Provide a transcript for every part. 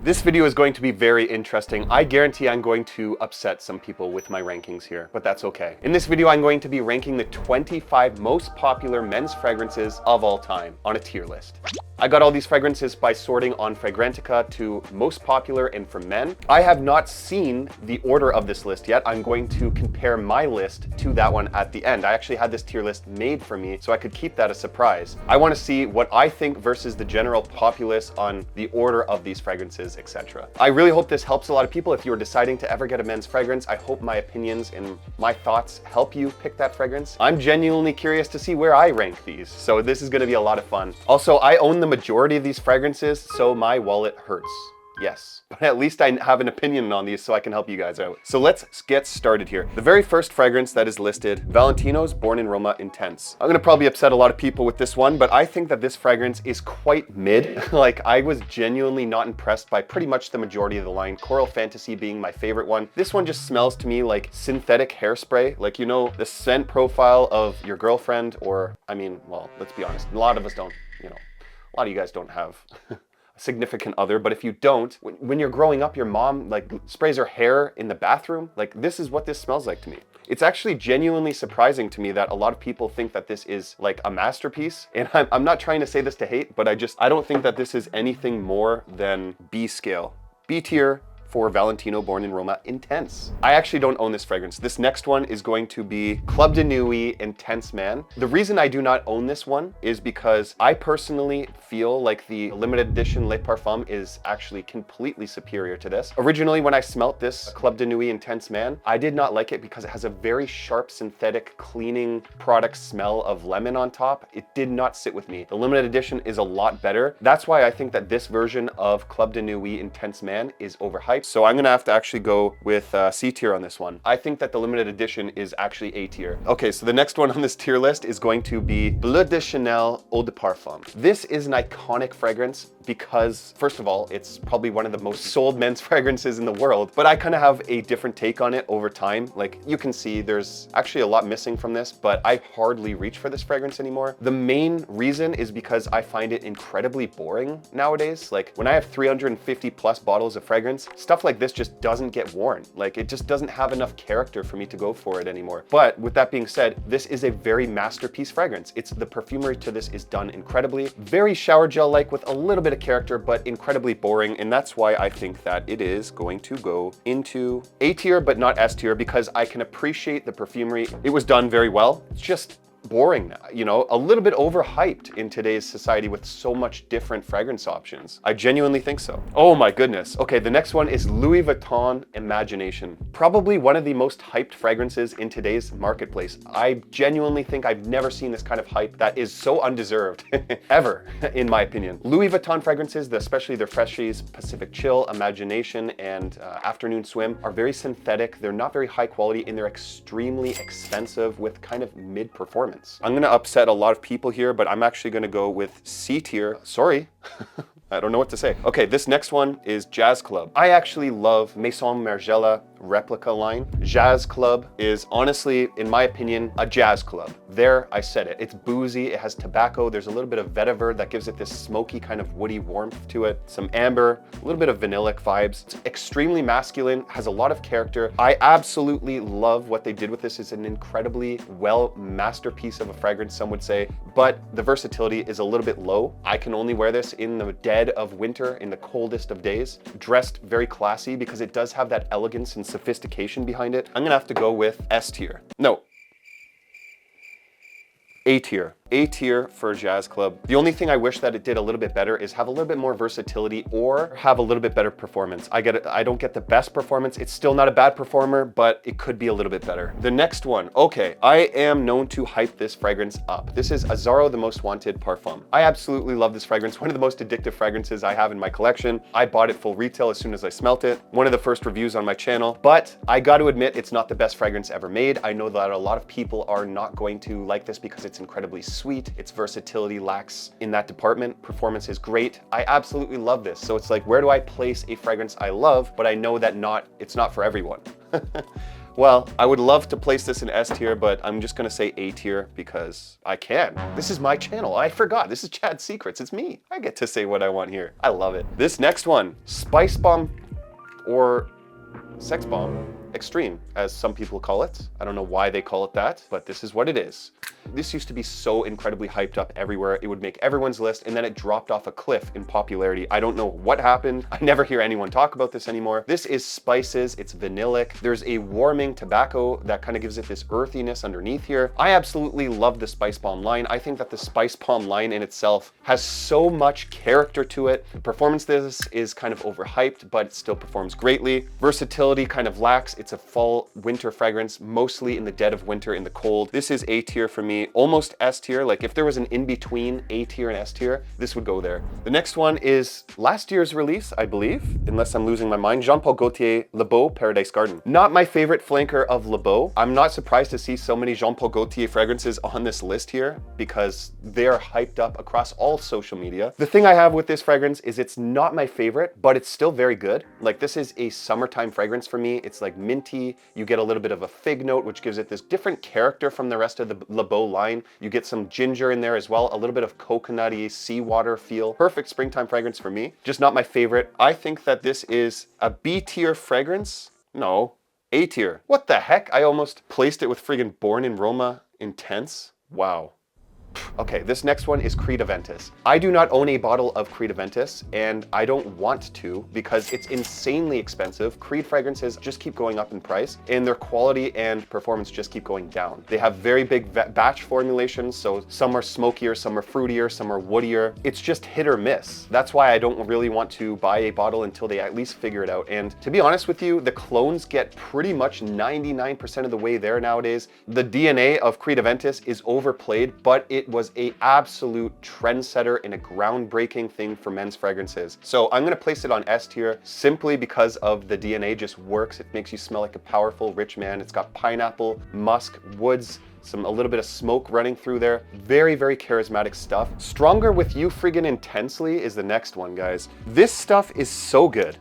This video is going to be very interesting. I guarantee I'm going to upset some people with my rankings here, but that's okay. In this video, I'm going to be ranking the 25 most popular men's fragrances of all time on a tier list. I got all these fragrances by sorting on Fragrantica to most popular and for men. I have not seen the order of this list yet. I'm going to compare my list to that one at the end. I actually had this tier list made for me so I could keep that a surprise. I want to see what I think versus the general populace on the order of these fragrances, etc. I really hope this helps a lot of people. If you're deciding to ever get a men's fragrance, I hope my opinions and my thoughts help you pick that fragrance. I'm genuinely curious to see where I rank these, so this is going to be a lot of fun. Also, I own the majority of these fragrances, so my wallet hurts. Yes, but at least I have an opinion on these so I can help you guys out. So let's get started here. The very first fragrance that is listed, Valentino's Born in Roma Intense. I'm gonna probably upset a lot of people with this one, but I think that this fragrance is quite mid. Like, I was genuinely not impressed by pretty much the majority of the line, Coral Fantasy being my favorite one. This one just smells to me like synthetic hairspray. Like, you know, the scent profile of your girlfriend, or, I mean, well, let's be honest, a lot of us don't, you know, a lot of you guys don't have significant other, but if you don't, when you're growing up, your mom like sprays her hair in the bathroom. Like, this is what this smells like to me. It's actually genuinely surprising to me that a lot of people think that this is like a masterpiece. And I'm not trying to say this to hate, but I don't think that this is anything more than B scale. B tier for Valentino Born in Roma Intense. I actually don't own this fragrance. This next one is going to be Club de Nuit Intense Man. The reason I do not own this one is because I personally feel like the limited edition Le Parfum is actually completely superior to this. Originally, when I smelt this Club de Nuit Intense Man, I did not like it because it has a very sharp synthetic cleaning product smell of lemon on top. It did not sit with me. The limited edition is a lot better. That's why I think that this version of Club de Nuit Intense Man is overhyped. So I'm gonna have to actually go with C tier on this one. I think that the limited edition is actually A tier. Okay, so the next one on this tier list is going to be Bleu de Chanel Eau de Parfum. This is an iconic fragrance because, first of all, it's probably one of the most sold men's fragrances in the world, but I kind of have a different take on it over time. Like, you can see there's actually a lot missing from this, but I hardly reach for this fragrance anymore. The main reason is because I find it incredibly boring nowadays. Like, when I have 350 plus bottles of fragrance, stuff like this just doesn't get worn. Like, it just doesn't have enough character for me to go for it anymore. But with that being said, this is a very masterpiece fragrance. The perfumery to this is done incredibly, very shower gel-like with a little bit of character, but incredibly boring. And that's why I think that it is going to go into A tier, but not S tier, because I can appreciate the perfumery. It was done very well. It's just boring, you know, a little bit overhyped in today's society with so much different fragrance options. I genuinely think so. Oh my goodness. Okay, the next one is Louis Vuitton Imagination. Probably one of the most hyped fragrances in today's marketplace. I genuinely think I've never seen this kind of hype that is so undeserved, ever, in my opinion. Louis Vuitton fragrances, especially their Freshies, Pacific Chill, Imagination, and Afternoon Swim, are very synthetic. They're not very high quality, and they're extremely expensive with kind of mid performance. I'm gonna upset a lot of people here, but I'm actually gonna go with C tier. Sorry. I don't know what to say. Okay, this next one is Jazz Club. I actually love Maison Margiela replica line. Jazz Club is honestly, in my opinion, a jazz club. There, I said it. It's boozy, it has tobacco, there's a little bit of vetiver that gives it this smoky kind of woody warmth to it, some amber, a little bit of vanillic vibes. It's extremely masculine, has a lot of character. I absolutely love what they did with this. It's an incredibly well masterpiece of a fragrance, some would say, but the versatility is a little bit low. I can only wear this in the dead of winter, in the coldest of days. Dressed very classy because it does have that elegance and sophistication behind it. I'm gonna have to go with S tier. No. A tier. A tier for Jazz Club. The only thing I wish that it did a little bit better is have a little bit more versatility or have a little bit better performance. I don't get the best performance. It's still not a bad performer, but it could be a little bit better. The next one, okay, I am known to hype this fragrance up. This is Azzaro The Most Wanted Parfum. I absolutely love this fragrance. One of the most addictive fragrances I have in my collection. I bought it full retail as soon as I smelt it. One of the first reviews on my channel, but I got to admit, it's not the best fragrance ever made. I know that a lot of people are not going to like this because it's incredibly sweet. Its versatility lacks in that department. Performance is great. I absolutely love this. So it's like, where do I place a fragrance I love, but I know that it's not for everyone? Well, I would love to place this in S tier, but I'm just gonna say A tier because I can. This is my channel. I forgot. This is Chad's Secrets. It's me. I get to say what I want here. I love it. This next one, Spice Bomb or Sex Bomb Extreme, as some people call it. I don't know why they call it that, but this is what it is. This used to be so incredibly hyped up everywhere. It would make everyone's list, and then it dropped off a cliff in popularity. I don't know what happened. I never hear anyone talk about this anymore. This is spices. It's vanillic. There's a warming tobacco that kind of gives it this earthiness underneath here. I absolutely love the Spice Bomb line. I think that the Spice Bomb line in itself has so much character to it. The performance of this is kind of overhyped, but it still performs greatly. Versatility kind of lacks. It's a fall winter fragrance, mostly in the dead of winter in the cold. This is A tier for me. Almost S tier. Like if there was an in-between A tier and S tier, this would go there. The next one is last year's release, I believe, unless I'm losing my mind. Jean Paul Gaultier Le Beau Paradise Garden. Not my favorite flanker of Le Beau. I'm not surprised to see so many Jean Paul Gaultier fragrances on this list here because they're hyped up across all social media. The thing I have with this fragrance is it's not my favorite, but it's still very good. Like this is a summertime fragrance for me. It's like minty. You get a little bit of a fig note, which gives it this different character from the rest of the Le Beau line. You get some ginger in there as well, a little bit of coconutty seawater feel. Perfect springtime fragrance for me, just not my favorite. I think that this is a B tier fragrance. No, A tier. What the heck? I almost placed it with friggin' Born in Roma Intense. Wow. Okay, this next one is Creed Aventus. I do not own a bottle of Creed Aventus, and I don't want to because it's insanely expensive. Creed fragrances just keep going up in price, and their quality and performance just keep going down. They have very big batch formulations, so some are smokier, some are fruitier, some are woodier. It's just hit or miss. That's why I don't really want to buy a bottle until they at least figure it out. And to be honest with you, the clones get pretty much 99% of the way there nowadays. The DNA of Creed Aventus is overplayed, but it was a absolute trendsetter and a groundbreaking thing for men's fragrances. So I'm gonna place it on S tier simply because of the DNA just works. It makes you smell like a powerful, rich man. It's got pineapple, musk, woods, a little bit of smoke running through there. Very, very charismatic stuff. Stronger with You Friggin' Intensely is the next one, guys. This stuff is so good.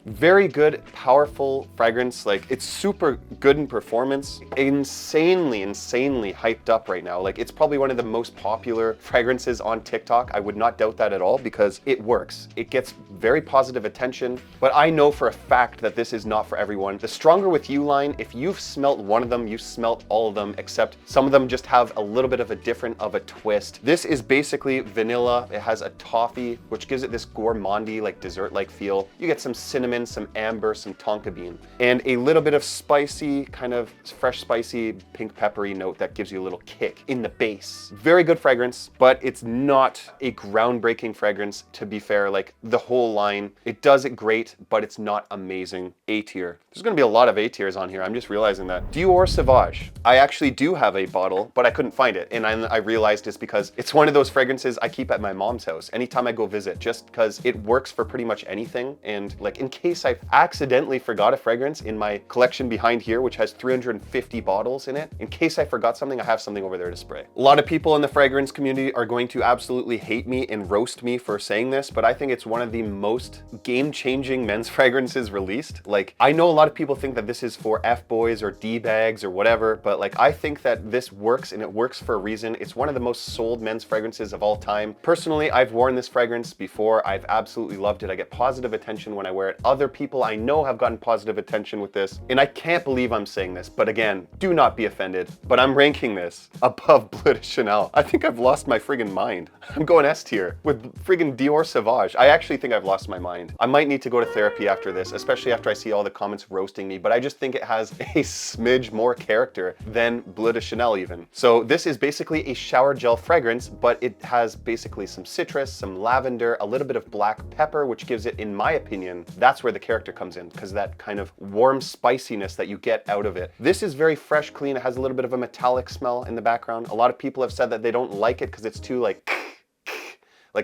Very good, powerful fragrance. Like it's super good in performance. Insanely hyped up right now. Like it's probably one of the most popular fragrances on TikTok. I would not doubt that at all because it works. It gets very positive attention, but I know for a fact that this is not for everyone. The Stronger With You line, if you've smelt one of them, you've smelt all of them, except some of them just have a little bit of a twist. This is basically vanilla. It has a toffee, which gives it this gourmandy, like dessert-like feel. You get some cinnamon, some amber, some tonka bean, and a little bit of spicy, kind of fresh spicy pink peppery note that gives you a little kick in the base. Very good fragrance, but it's not a groundbreaking fragrance, to be fair. Like the whole line, it does it great, but it's not amazing. A tier. There's gonna be a lot of A tiers on here. I'm just realizing that. Dior Sauvage. I actually do have a bottle, but I couldn't find it. And I realized it's because it's one of those fragrances I keep at my mom's house anytime I go visit, just because it works for pretty much anything. And like in case I accidentally forgot a fragrance in my collection behind here, which has 350 bottles in it, in case I forgot something, I have something over there to spray. A lot of people in the fragrance community are going to absolutely hate me and roast me for saying this, but I think it's one of the most game-changing men's fragrances released. Like, I know a lot of people think that this is for F-boys or D-bags or whatever, but like, I think that this works and it works for a reason. It's one of the most sold men's fragrances of all time. Personally, I've worn this fragrance before. I've absolutely loved it. I get positive attention when I wear it. Other people I know have gotten positive attention with this, and I can't believe I'm saying this, but again, do not be offended, but I'm ranking this above Bleu de Chanel. I think I've lost my friggin' mind. I'm going S tier with friggin' Dior Sauvage. I actually think I've lost my mind. I might need to go to therapy after this, especially after I see all the comments roasting me, but I just think it has a smidge more character than Bleu de Chanel even. So this is basically a shower gel fragrance, but it has basically some citrus, some lavender, a little bit of black pepper, which gives it, in my opinion, that's where the character comes in, because that kind of warm spiciness that you get out of it. This is very fresh, clean. It has a little bit of a metallic smell in the background. A lot of people have said that they don't like it because it's too like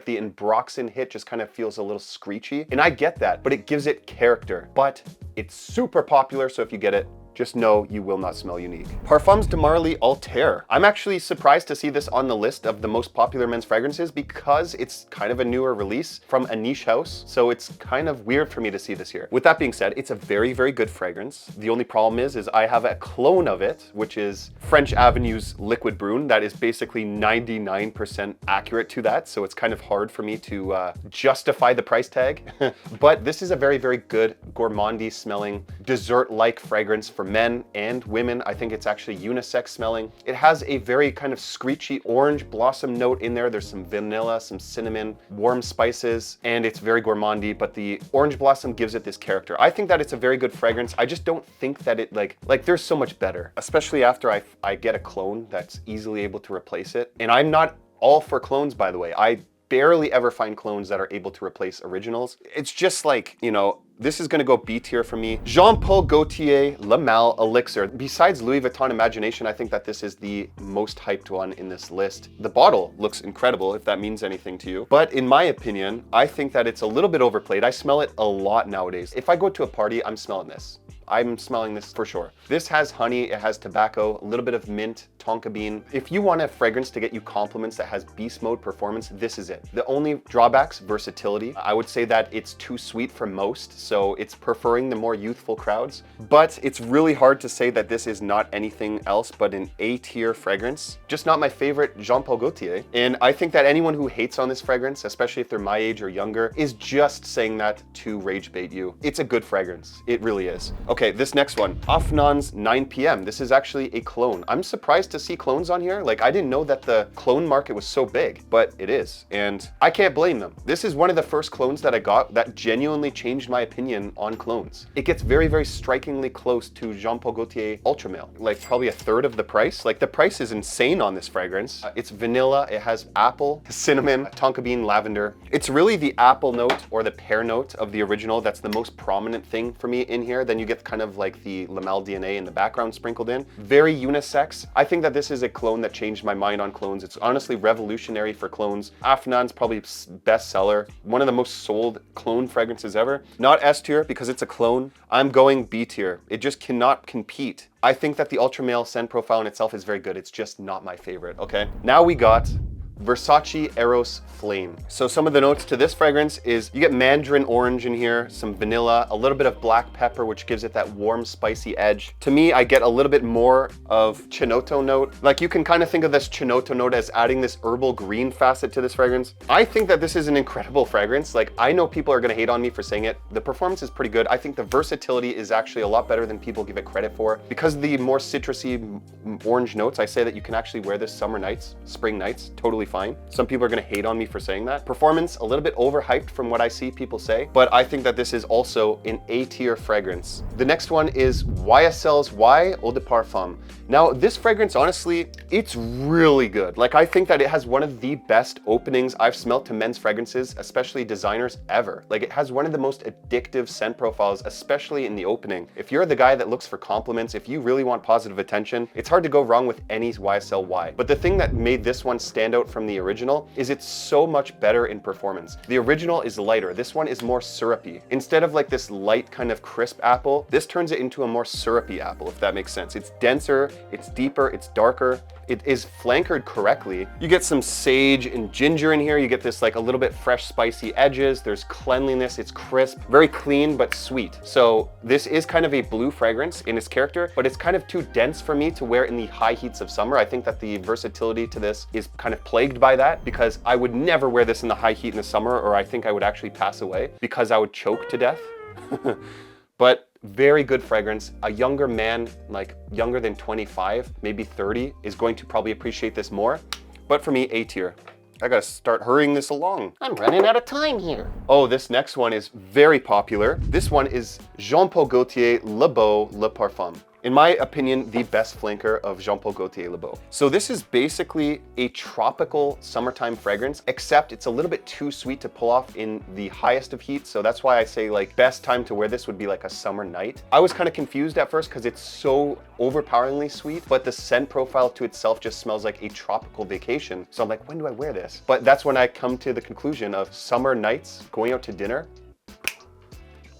the Ambroxan hit just kind of feels a little screechy. And I get that, but it gives it character. But it's super popular, so if you get it, just know you will not smell unique. Parfums de Marly Alter. I'm actually surprised to see this on the list of the most popular men's fragrances because it's kind of a newer release from a niche house. So it's kind of weird for me to see this here. With that being said, it's a very, very good fragrance. The only problem is I have a clone of it, which is French Avenue's Liquid Brune. That is basically 99% accurate to that. So it's kind of hard for me to justify the price tag. But this is a very, very good gourmandy smelling dessert-like fragrance for men and women. I think it's actually unisex smelling. It has a very kind of screechy orange blossom note in there. There's some vanilla, some cinnamon, warm spices, and it's very gourmandy, but the orange blossom gives it this character. I think that it's a very good fragrance. I just don't think that it like there's so much better, especially after I get a clone that's easily able to replace it. And I'm not all for clones, by the way. I barely ever find clones that are able to replace originals. It's just like, you know, this is gonna go B tier for me. Jean Paul Gaultier La Malle Elixir. Besides Louis Vuitton Imagination, I think that this is the most hyped one in this list. The bottle looks incredible, if that means anything to you. But in my opinion, I think that it's a little bit overplayed. I smell it a lot nowadays. If I go to a party, I'm smelling this. I'm smelling this for sure. This has honey, it has tobacco, a little bit of mint, tonka bean. If you want a fragrance to get you compliments that has beast mode performance, this is it. The only drawbacks, versatility. I would say that it's too sweet for most, so it's preferring the more youthful crowds. But it's really hard to say that this is not anything else but an A tier fragrance. Just not my favorite Jean Paul Gaultier. And I think that anyone who hates on this fragrance, especially if they're my age or younger, is just saying that to rage bait you. It's a good fragrance. It really is. Okay, this next one, Afnan's 9 p.m. This is actually a clone. I'm surprised to see clones on here. Like, I didn't know that the clone market was so big, but it is. And I can't blame them. This is one of the first clones that I got that genuinely changed my opinion on clones. It gets very, very strikingly close to Jean Paul Gaultier Ultra Male, like probably a third of the price. Like, the price is insane on this fragrance. It's vanilla, it has apple, cinnamon, tonka bean, lavender. It's really the apple note or the pear note of the original that's the most prominent thing for me in here. Then you get kind of like the La Malle DNA in the background sprinkled in. Very unisex. I think that this is a clone that changed my mind on clones. It's honestly revolutionary for clones. Afnan's probably bestseller. One of the most sold clone fragrances ever. Not S tier because it's a clone. I'm going B tier. It just cannot compete. I think that the Ultra Male scent profile in itself is very good. It's just not my favorite, okay? Now we got Versace Eros Flame. So some of the notes to this fragrance is you get mandarin orange in here, some vanilla, a little bit of black pepper, which gives it that warm, spicy edge. To me, I get a little bit more of Chinotto note. Like, you can kind of think of this Chinotto note as adding this herbal green facet to this fragrance. I think that this is an incredible fragrance. Like, I know people are gonna hate on me for saying it. The performance is pretty good. I think the versatility is actually a lot better than people give it credit for. Because of the more citrusy orange notes, I say that you can actually wear this summer nights, spring nights, totally fine. Some people are gonna hate on me for saying that. Performance, a little bit overhyped from what I see people say, but I think that this is also an A tier fragrance. The next one is YSL's Y Eau de Parfum. Now, this fragrance, honestly, it's really good. Like, I think that it has one of the best openings I've smelled to men's fragrances, especially designers, ever. Like, it has one of the most addictive scent profiles, especially in the opening. If you're the guy that looks for compliments, if you really want positive attention, it's hard to go wrong with any YSL Y. But the thing that made this one stand out from the original is it's so much better in performance. The original is lighter. This one is more syrupy. Instead of like this light kind of crisp apple, this turns it into a more syrupy apple, if that makes sense. It's denser, it's deeper, it's darker. It is flankered correctly. You get some sage and ginger in here. You get this like a little bit fresh, spicy edges. There's cleanliness, it's crisp, very clean, but sweet. So this is kind of a blue fragrance in its character, but it's kind of too dense for me to wear in the high heats of summer. I think that the versatility to this is kind of plagued by that because I would never wear this in the high heat in the summer, or I think I would actually pass away because I would choke to death. But very good fragrance. A younger man, like younger than 25, maybe 30, is going to probably appreciate this more. But for me, A tier. I gotta start hurrying this along. I'm running out of time here. Oh, this next one is very popular. This one is Jean Paul Gaultier Le Beau Le Parfum. In my opinion, the best flanker of Jean Paul Gaultier Le Beau. So this is basically a tropical summertime fragrance, except it's a little bit too sweet to pull off in the highest of heat. So that's why I say like best time to wear this would be like a summer night. I was kind of confused at first because it's so overpoweringly sweet, but the scent profile to itself just smells like a tropical vacation. So I'm like, when do I wear this? But that's when I come to the conclusion of summer nights, going out to dinner.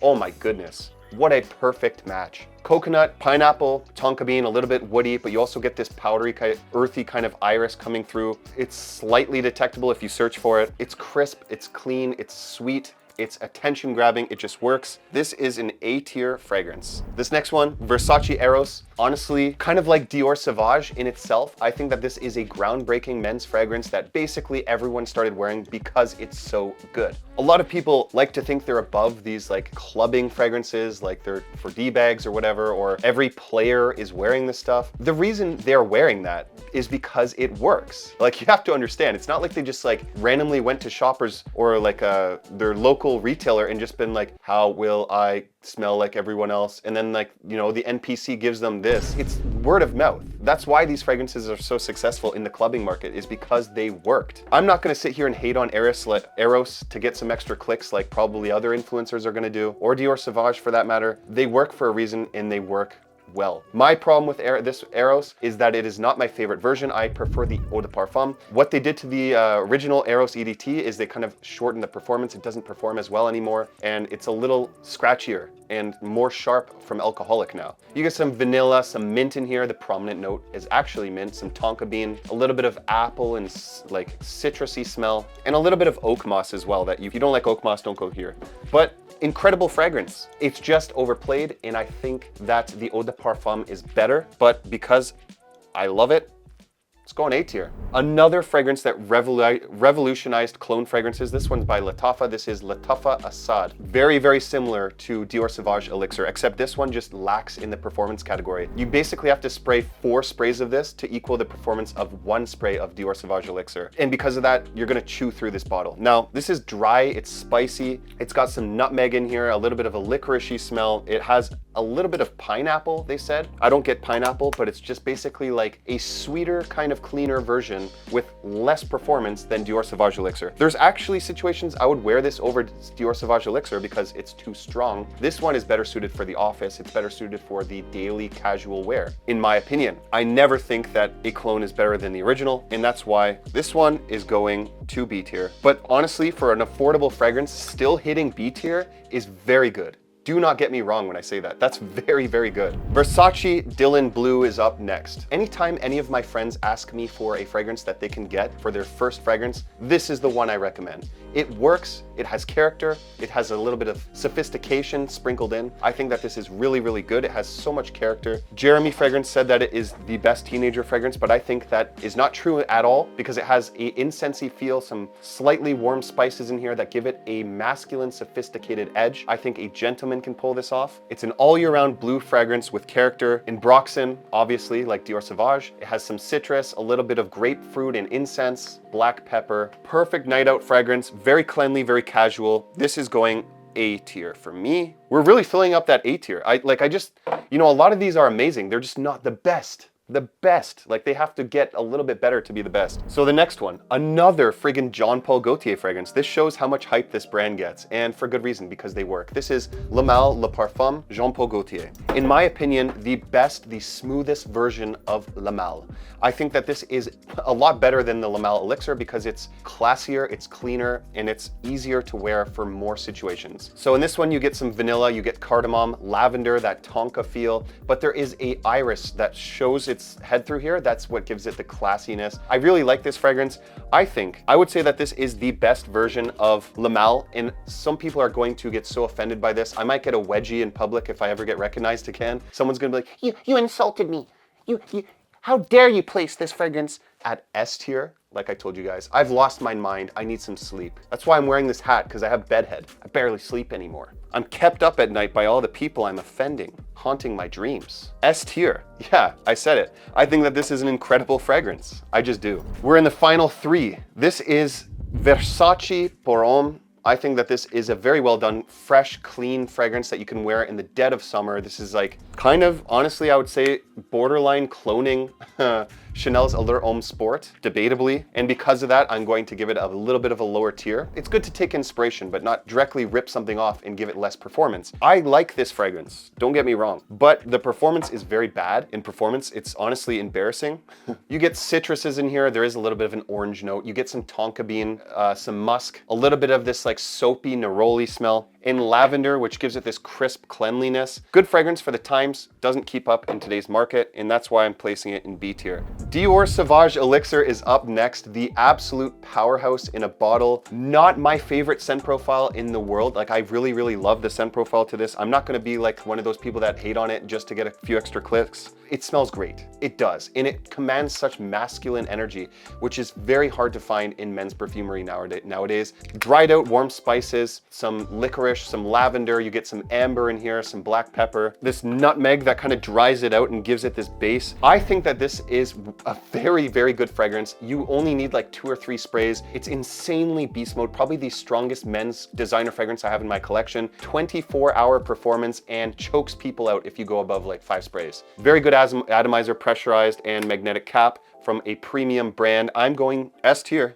Oh my goodness. What a perfect match. Coconut, pineapple, tonka bean, a little bit woody, but you also get this powdery, earthy kind of iris coming through. It's slightly detectable if you search for it. It's crisp, it's clean, it's sweet. It's attention grabbing, it just works. This is an A-tier fragrance. This next one, Versace Eros. Honestly, kind of like Dior Sauvage in itself, I think that this is a groundbreaking men's fragrance that basically everyone started wearing because it's so good. A lot of people like to think they're above these like clubbing fragrances, like they're for D-bags or whatever, or every player is wearing this stuff. The reason they're wearing that is because it works. Like, you have to understand, it's not like they just like randomly went to Shoppers or like their local retailer and just been like, how will I smell like everyone else? And then like, you know, the NPC gives them this. It's word of mouth. That's why these fragrances are so successful in the clubbing market, is because they worked. I'm not gonna sit here and hate on Eros to get some extra clicks like probably other influencers are gonna do, or Dior Sauvage for that matter. They work for a reason and they work well. My problem with this Eros is that it is not my favorite version. I prefer the Eau de Parfum. What they did to the original Eros EDT is they kind of shortened the performance. It doesn't perform as well anymore, and it's a little scratchier and more sharp from alcoholic now. You get some vanilla, some mint in here. The prominent note is actually mint, some tonka bean, a little bit of apple and like citrusy smell, and a little bit of oak moss as well. That if you don't like oak moss, don't go here. But incredible fragrance. It's just overplayed, and I think that the Eau de Parfum is better, but because I love it, it's going A tier. Another fragrance that revolutionized cologne fragrances. This one's by Lattafa. This is Lattafa Assad. Very, very similar to Dior Sauvage Elixir, except this one just lacks in the performance category. You basically have to spray 4 sprays of this to equal the performance of 1 spray of Dior Sauvage Elixir. And because of that, you're gonna chew through this bottle. Now, this is dry, it's spicy. It's got some nutmeg in here, a little bit of a licoricey smell. It has a little bit of pineapple, they said. I don't get pineapple, but it's just basically like a sweeter, kind of cleaner version with less performance than Dior Sauvage Elixir. There's actually situations I would wear this over Dior Sauvage Elixir because it's too strong. This one is better suited for the office. It's better suited for the daily casual wear, in my opinion. I never think that a cologne is better than the original, and that's why this one is going to B tier. But honestly, for an affordable fragrance, still hitting B tier is very good. Do not get me wrong when I say that. That's very, very good. Versace Dylan Blue is up next. Anytime any of my friends ask me for a fragrance that they can get for their first fragrance, this is the one I recommend. It works, it has character, it has a little bit of sophistication sprinkled in. I think that this is really, really good. It has so much character. Jeremy Fragrance said that it is the best teenager fragrance, but I think that is not true at all because it has a incensey feel, some slightly warm spices in here that give it a masculine, sophisticated edge. I think a gentleman can pull this off. It's an all year round blue fragrance with character. In Broxton, obviously, like Dior Sauvage, it has some citrus, a little bit of grapefruit and incense, black pepper. Perfect night out fragrance, very cleanly, very casual. This is going A tier for me. We're really filling up that A tier. You know, a lot of these are amazing. They're just not the best. The best. Like, they have to get a little bit better to be the best. So the next one, another friggin' Jean Paul Gaultier fragrance. This shows how much hype this brand gets, and for good reason, because they work. This is Le Mal Le Parfum Jean Paul Gaultier. In my opinion, the best, the smoothest version of Le Mal. I think that this is a lot better than the Le Mal Elixir because it's classier, it's cleaner, and it's easier to wear for more situations. So in this one, you get some vanilla, you get cardamom, lavender, that tonka feel, but there is a iris that shows its head through here. That's what gives it the classiness. I really like this fragrance. I would say that this is the best version of Le Mal, and some people are going to get so offended by this. I might get a wedgie in public if I ever get recognized again. Someone's gonna be like, you insulted me. How dare you place this fragrance at S tier? Like I told you guys, I've lost my mind. I need some sleep. That's why I'm wearing this hat, because I have bedhead. I barely sleep anymore. I'm kept up at night by all the people I'm offending, haunting my dreams. S tier. Yeah, I said it. I think that this is an incredible fragrance. I just do. We're in the final 3. This is Versace Pour Homme. I think that this is a very well done, fresh, clean fragrance that you can wear in the dead of summer. This is like kind of, honestly, I would say borderline cloning Chanel's Allure Homme Sport, debatably. And because of that, I'm going to give it a little bit of a lower tier. It's good to take inspiration, but not directly rip something off and give it less performance. I like this fragrance, don't get me wrong, but the performance is very bad. In performance, it's honestly embarrassing. You get citruses in here. There is a little bit of an orange note. You get some tonka bean, some musk, a little bit of this like soapy neroli smell. in lavender, which gives it this crisp cleanliness. Good fragrance for the times, doesn't keep up in today's market, and that's why I'm placing it in B tier. Dior Sauvage Elixir is up next, the absolute powerhouse in a bottle. Not my favorite scent profile in the world. Like, I really, really love the scent profile to this. I'm not gonna be like one of those people that hate on it just to get a few extra clicks. It smells great, it does, and it commands such masculine energy, which is very hard to find in men's perfumery nowadays. Dried out warm spices, some licorice, some lavender, you get some amber in here, some black pepper, this nutmeg that kind of dries it out and gives it this base. I think that this is a very, very good fragrance. You only need like 2 or 3 sprays. It's insanely beast mode, probably the strongest men's designer fragrance I have in my collection. 24-hour performance and chokes people out if you go above like 5 sprays. Very good atomizer, pressurized, and magnetic cap from a premium brand. I'm going S tier.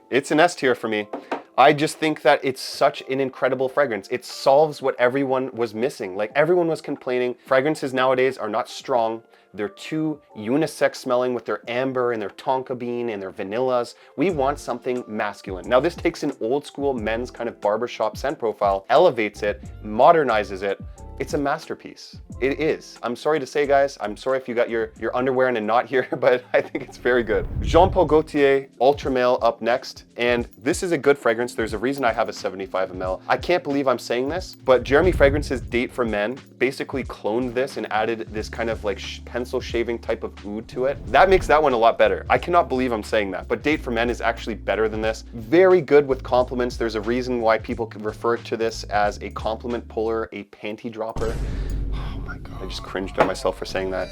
It's an S tier for me. I just think that it's such an incredible fragrance. It solves what everyone was missing. Like, everyone was complaining fragrances nowadays are not strong. They're too unisex smelling with their amber and their tonka bean and their vanillas. We want something masculine. Now, this takes an old school men's kind of barbershop scent profile, elevates it, modernizes it. It's a masterpiece. It is. I'm sorry to say, guys, I'm sorry if you got your underwear in a knot here, but I think it's very good. Jean Paul Gaultier Ultra Male up next, and this is a good fragrance. There's a reason I have a 75 ml. I can't believe I'm saying this, but Jeremy Fragrance's Date for Men basically cloned this and added this kind of like pencil shaving type of oud to it. That makes that one a lot better. I cannot believe I'm saying that, but Date for Men is actually better than this. Very good with compliments. There's a reason why people can refer to this as a compliment puller, a panty dropper. Oh my God, I just cringed at myself for saying that.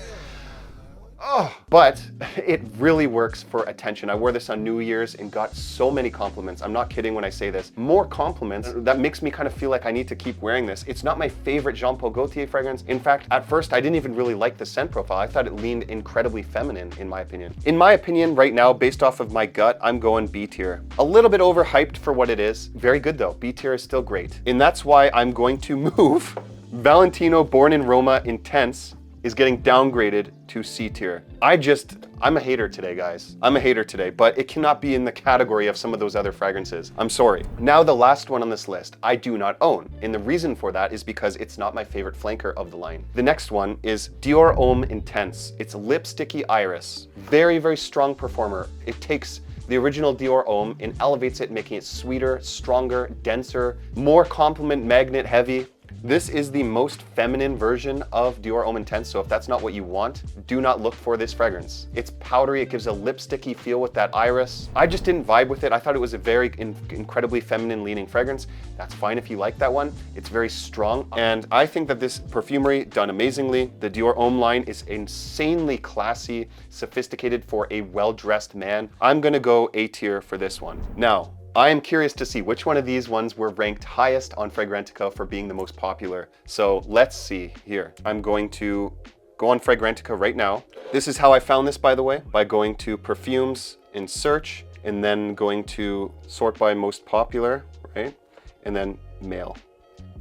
Oh, but it really works for attention. I wore this on New Year's and got so many compliments. I'm not kidding when I say this. More compliments. That makes me kind of feel like I need to keep wearing this. It's not my favorite Jean Paul Gaultier fragrance. In fact, at first, I didn't even really like the scent profile. I thought it leaned incredibly feminine, in my opinion. In my opinion, right now, based off of my gut, I'm going B tier. A little bit overhyped for what it is. Very good though. B tier is still great. And that's why I'm going to move Valentino Born in Roma Intense is getting downgraded to C tier. I'm a hater today, guys. I'm a hater today, but it cannot be in the category of some of those other fragrances. I'm sorry. Now, the last one on this list, I do not own. And the reason for that is because it's not my favorite flanker of the line. The next one is Dior Homme Intense. It's Lipsticky Iris. Very, very strong performer. It takes the original Dior Homme and elevates it, making it sweeter, stronger, denser, more compliment magnet heavy. This is the most feminine version of Dior Homme Intense, so if that's not what you want, do not look for this fragrance. It's powdery, it gives a lipsticky feel with that iris. I just didn't vibe with it. I thought it was a very incredibly feminine leaning fragrance. That's fine if you like that one. It's very strong, and I think that this perfumery done amazingly. The Dior Homme line is insanely classy, sophisticated for a well-dressed man. I'm gonna go A tier for this one. Now, I am curious to see which one of these ones were ranked highest on Fragrantica for being the most popular. So let's see here. I'm going to go on Fragrantica right now. This is how I found this, by the way, by going to perfumes in search and then going to sort by most popular, right? And then male.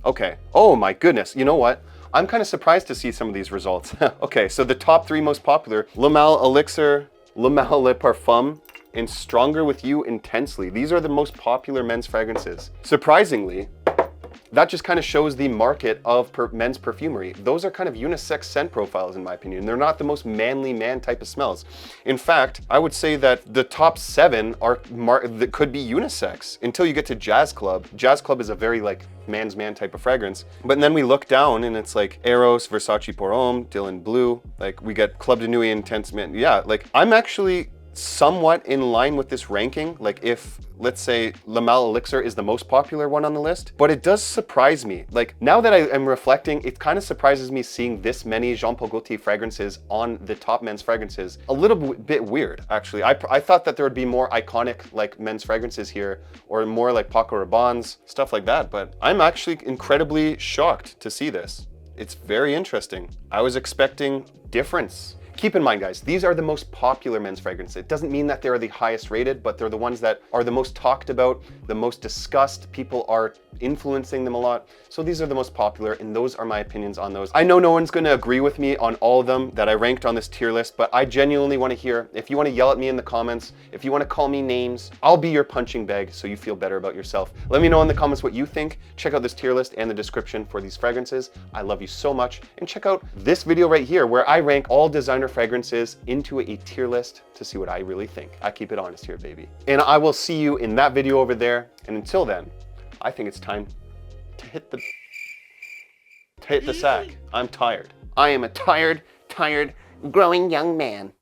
Okay. Oh my goodness. You know what? I'm kind of surprised to see some of these results. Okay, so the top 3 most popular: Le Mal Elixir, Le Mal Le Parfum, and Stronger With You Intensely. These are the most popular men's fragrances. Surprisingly, that just kind of shows the market of men's perfumery. Those are kind of unisex scent profiles, in my opinion. They're not the most manly man type of smells. In fact, I would say that the top 7 are that could be unisex until you get to Jazz Club. Jazz Club is a very like man's man type of fragrance. But then we look down and it's like Eros, Versace Pour Homme, Dylan Blue. Like we get Club de Nuit Intense Man. Yeah, like I'm actually somewhat in line with this ranking. Like if, let's say, Le Mal Elixir is the most popular one on the list, but it does surprise me. Like now that I am reflecting, it kind of surprises me seeing this many Jean Paul Gaultier fragrances on the top men's fragrances. A little bit weird, actually. I thought that there would be more iconic like men's fragrances here, or more like Paco Rabanne's, stuff like that, but I'm actually incredibly shocked to see this. It's very interesting. I was expecting difference. Keep in mind, guys, these are the most popular men's fragrances. It doesn't mean that they're the highest rated, but they're the ones that are the most talked about, the most discussed. People are influencing them a lot. So these are the most popular, and those are my opinions on those. I know no one's gonna agree with me on all of them that I ranked on this tier list, but I genuinely wanna hear, if you wanna yell at me in the comments, if you wanna call me names, I'll be your punching bag so you feel better about yourself. Let me know in the comments what you think. Check out this tier list and the description for these fragrances. I love you so much. And check out this video right here where I rank all designer fragrances into a tier list to see what I really think. I keep it honest here, baby. And I will see you in that video over there. And until then, I think it's time to hit the sack. I'm tired. I am a tired, growing young man.